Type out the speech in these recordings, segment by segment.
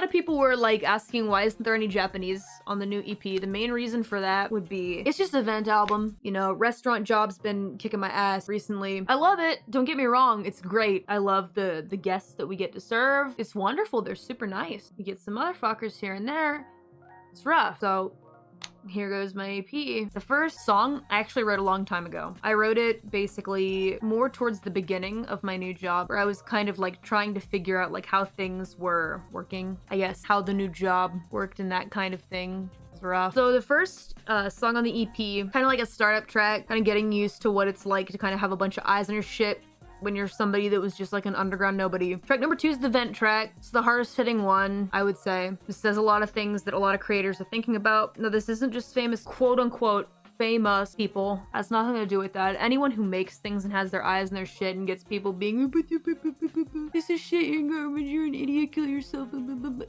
lot of people were like asking why isn't there any Japanese on the new EP. The main reason for that would be it's just an event album. You know, restaurant job's been kicking my ass recently. I love it. Don't get me wrong. It's great. I love the guests that we get to serve. It's wonderful. They're super nice. You get some motherfuckers here and there. It's rough. So here goes my AP. The first song I actually wrote a long time ago. I wrote it basically more towards the beginning of my new job, where I was kind of like trying to figure out like how things were working, I guess, how the new job worked and that kind of thing. It's rough. So the first song on the EP, kind of like a startup track, kind of getting used to what it's like to kind of have a bunch of eyes on your shit when you're somebody that was just like an underground nobody. Track number 2 is the vent track. It's the hardest hitting one, I would say. This says a lot of things that a lot of creators are thinking about. No, this isn't just famous, quote unquote, famous people. Has nothing to do with that. Anyone who makes things and has their eyes in their shit and gets people being, this is shit, you're garbage, you're an idiot, kill yourself.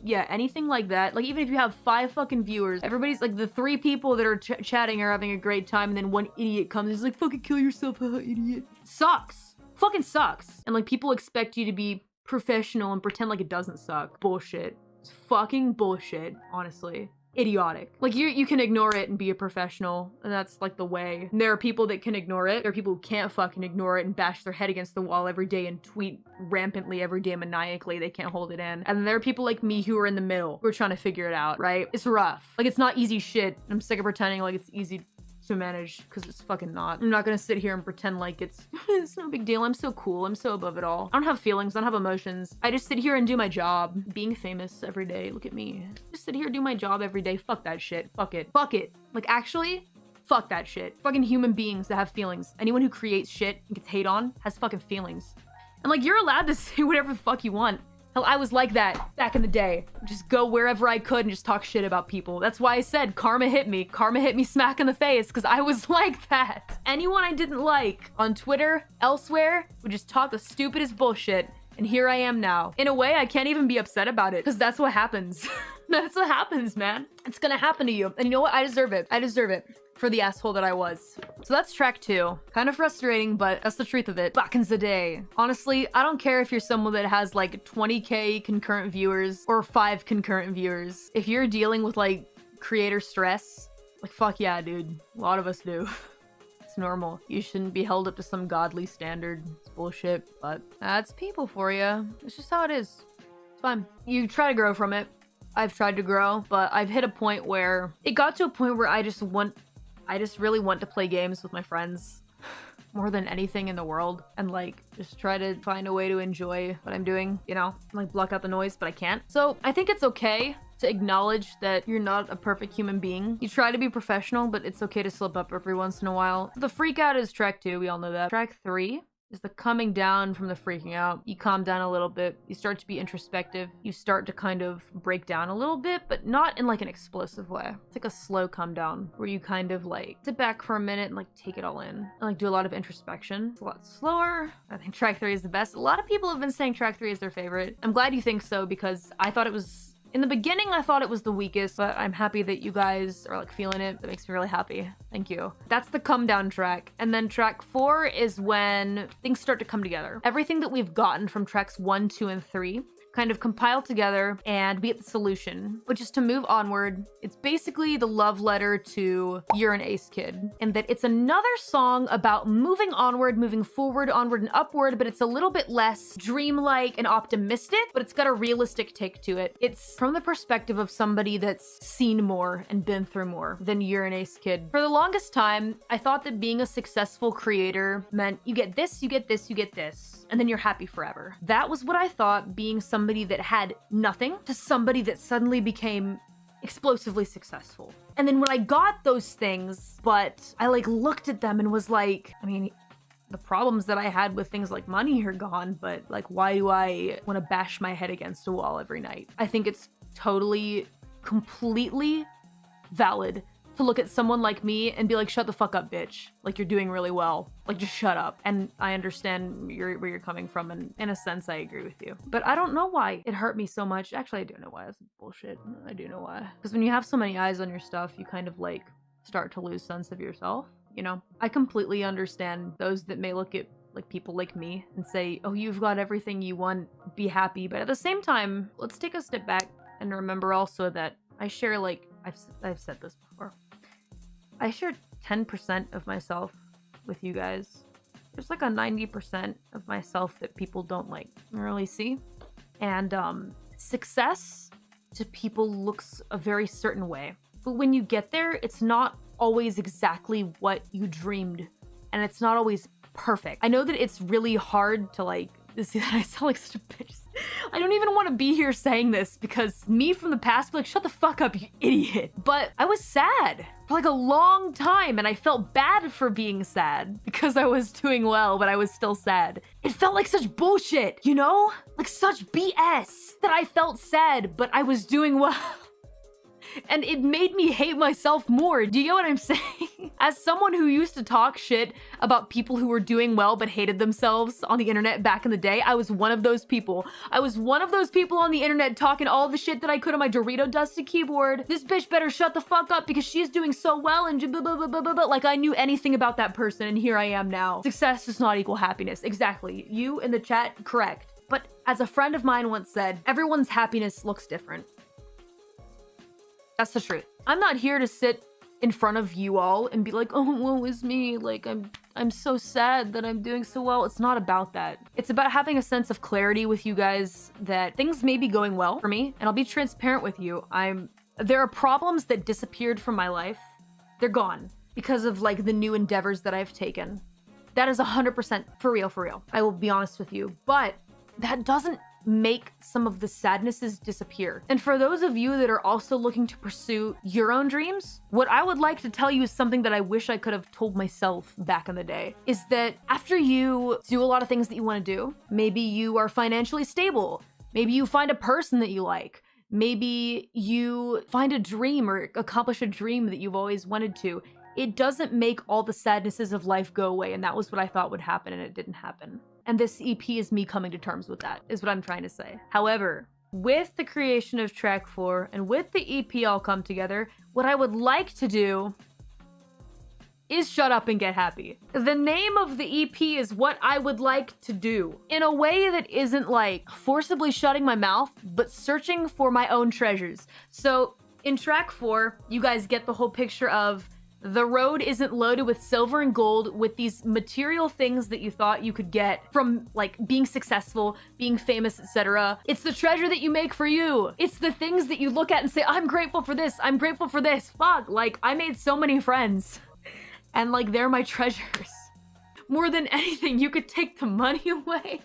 Yeah, anything like that. Like, even if you have 5 fucking viewers, everybody's like, the 3 people that are chatting are having a great time, and then one idiot comes and is like, fucking kill yourself, haha, idiot. Sucks. Fucking sucks. And like, people expect you to be professional and pretend like it doesn't suck. Bullshit. It's fucking bullshit, honestly. Idiotic. Like, you can ignore it and be a professional, and that's like the way. And there are people that can ignore it. There are people who can't fucking ignore it and bash their head against the wall every day and tweet rampantly every day maniacally. They can't hold it in. And there are people like me who are in the middle, who are trying to figure it out, right? It's rough. Like, it's not easy shit. I'm sick of pretending like it's easy to manage, because it's fucking not. I'm not gonna sit here and pretend like it's no big deal. I'm so cool. I'm so above it all. I don't have feelings. I don't have emotions. I just sit here and do my job. Being famous every day. Look at me. Just sit here and do my job every day. Fuck that shit. Fuck it. Fuck it. Like, actually, fuck that shit. Fucking human beings that have feelings. Anyone who creates shit and gets hate on has fucking feelings. And like, you're allowed to say whatever the fuck you want. Hell, I was like that back in the day. Just go wherever I could and just talk shit about people. That's why I said karma hit me. Karma hit me smack in the face, because I was like that. Anyone I didn't like on Twitter, elsewhere, would just talk the stupidest bullshit. And here I am now. In a way, I can't even be upset about it, because that's what happens. That's what happens, man. It's gonna happen to you. And you know what? I deserve it. I deserve it. For the asshole that I was. So that's track 2. Kind of frustrating, but that's the truth of it. Back in the day. Honestly, I don't care if you're someone that has like 20k concurrent viewers or 5 concurrent viewers. If you're dealing with like creator stress, like, fuck yeah, dude. A lot of us do. It's normal. You shouldn't be held up to some godly standard. It's bullshit, but that's people for you. It's just how it is. It's fine. You try to grow from it. I've tried to grow, but I've hit a point where it got to a point where I just really want to play games with my friends more than anything in the world, and like just try to find a way to enjoy what I'm doing, you know, like block out the noise, but I can't. So I think it's okay to acknowledge that you're not a perfect human being. You try to be professional, but it's okay to slip up every once in a while. The freak out is track 2. We all know that. Track 3 is the coming down from the freaking out. You calm down a little bit. You start to be introspective. You start to kind of break down a little bit, but not in like an explosive way. It's like a slow come down where you kind of like sit back for a minute and like take it all in and like do a lot of introspection. It's a lot slower. I think track 3 is the best. A lot of people have been saying track 3 is their favorite. I'm glad you think so, because I thought it was... In the beginning, I thought it was the weakest, but I'm happy that you guys are like feeling it. That makes me really happy. Thank you. That's the come down track. And then track 4 is when things start to come together. Everything that we've gotten from tracks 1, 2, and 3 kind of compile together, and we get the solution, which is to move onward. It's basically the love letter to You're an Ace Kid, and that it's another song about moving onward, moving forward, onward and upward, but it's a little bit less dreamlike and optimistic, but it's got a realistic take to it. It's from the perspective of somebody that's seen more and been through more than You're an Ace Kid. For the longest time, I thought that being a successful creator meant you get this, you get this, you get this, and then you're happy forever. That was what I thought being somebody that had nothing to somebody that suddenly became explosively successful. And then when I got those things, but I like looked at them and was like, I mean, the problems that I had with things like money are gone, but like, why do I want to bash my head against a wall every night? I think it's totally, completely valid to look at someone like me and be like, shut the fuck up, bitch. Like, you're doing really well. Like, just shut up. And I understand where you're coming from, and in a sense, I agree with you. But I don't know why it hurt me so much. Actually, I do know why. That's bullshit. I do know why. Because when you have so many eyes on your stuff, you kind of like start to lose sense of yourself, you know? I completely understand those that may look at like people like me and say, oh, you've got everything you want, be happy. But at the same time, let's take a step back And remember also that I share, like, I've said this before. I share 10% of myself with you guys. There's like a 90% of myself that people don't like really see. And success to people looks a very certain way. But when you get there, it's not always exactly what you dreamed. And it's not always perfect. I know that it's really hard to like, see that I sound like such a bitch. I don't even want to be here saying this because me from the past be like, shut the fuck up, you idiot. But I was sad for like a long time and I felt bad for being sad because I was doing well, but I was still sad. It felt like such bullshit, you know? Like such BS that I felt sad, but I was doing well. And it made me hate myself more. Do you get what I'm saying? As someone who used to talk shit about people who were doing well but hated themselves on the internet back in the day, I was one of those people. I was one of those people on the internet talking all the shit that I could on my Dorito dusted keyboard. This bitch better shut the fuck up because she's doing so well and blah, blah, blah, blah, blah, blah. Like I knew anything about that person and here I am now. Success does not equal happiness. Exactly. You in the chat, correct. But as a friend of mine once said, everyone's happiness looks different. That's the truth. I'm not here to sit in front of you all and be like, oh, woe is me. Like, I'm so sad that I'm doing so well. It's not about that. It's about having a sense of clarity with you guys that things may be going well for me. And I'll be transparent with you. There are problems that disappeared from my life. They're gone because of like the new endeavors that I've taken. That is 100% for real, for real. I will be honest with you. But that doesn't make some of the sadnesses disappear. And for those of you that are also looking to pursue your own dreams, what I would like to tell you is something that I wish I could have told myself back in the day, is that after you do a lot of things that you want to do, maybe you are financially stable, maybe you find a person that you like, maybe you find a dream or accomplish a dream that you've always wanted to, it doesn't make all the sadnesses of life go away. And that was what I thought would happen, and it didn't happen. And this EP is me coming to terms with that, is what I'm trying to say. However, with the creation of track 4 and with the EP all come together, what I would like to do is shut up and get happy. The name of the EP is what I would like to do in a way that isn't like forcibly shutting my mouth, but searching for my own treasures. So in track 4, you guys get the whole picture of the road isn't loaded with silver and gold, with these material things that you thought you could get from like being successful, being famous, etc. It's the treasure that you make for you. It's the things that you look at and say, I'm grateful for this. I'm grateful for this. Fuck, like I made so many friends and like they're my treasures. More than anything, you could take the money away.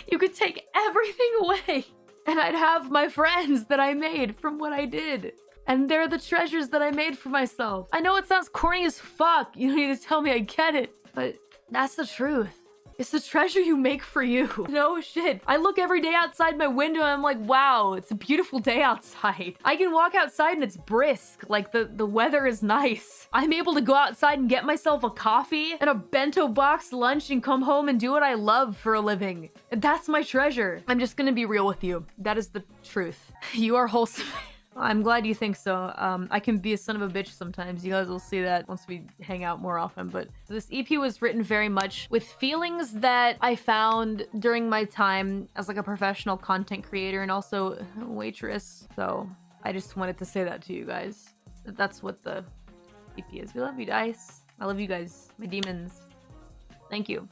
You could take everything away and I'd have my friends that I made from what I did. And they're the treasures that I made for myself. I know it sounds corny as fuck. You don't need to tell me, I get it. But that's the truth. It's the treasure you make for you. No shit. I look every day outside my window and I'm like, wow, it's a beautiful day outside. I can walk outside and it's brisk. Like the weather is nice. I'm able to go outside and get myself a coffee and a bento box lunch and come home and do what I love for a living. And that's my treasure. I'm just gonna be real with you. That is the truth. You are wholesome. I'm glad you think so. I can be a son of a bitch sometimes. You guys will see that once we hang out more often. But this EP was written very much with feelings that I found during my time as like a professional content creator and also a waitress. So I just wanted to say that to you guys. That's what the EP is. We love you, Dice. I love you guys, my demons. Thank you.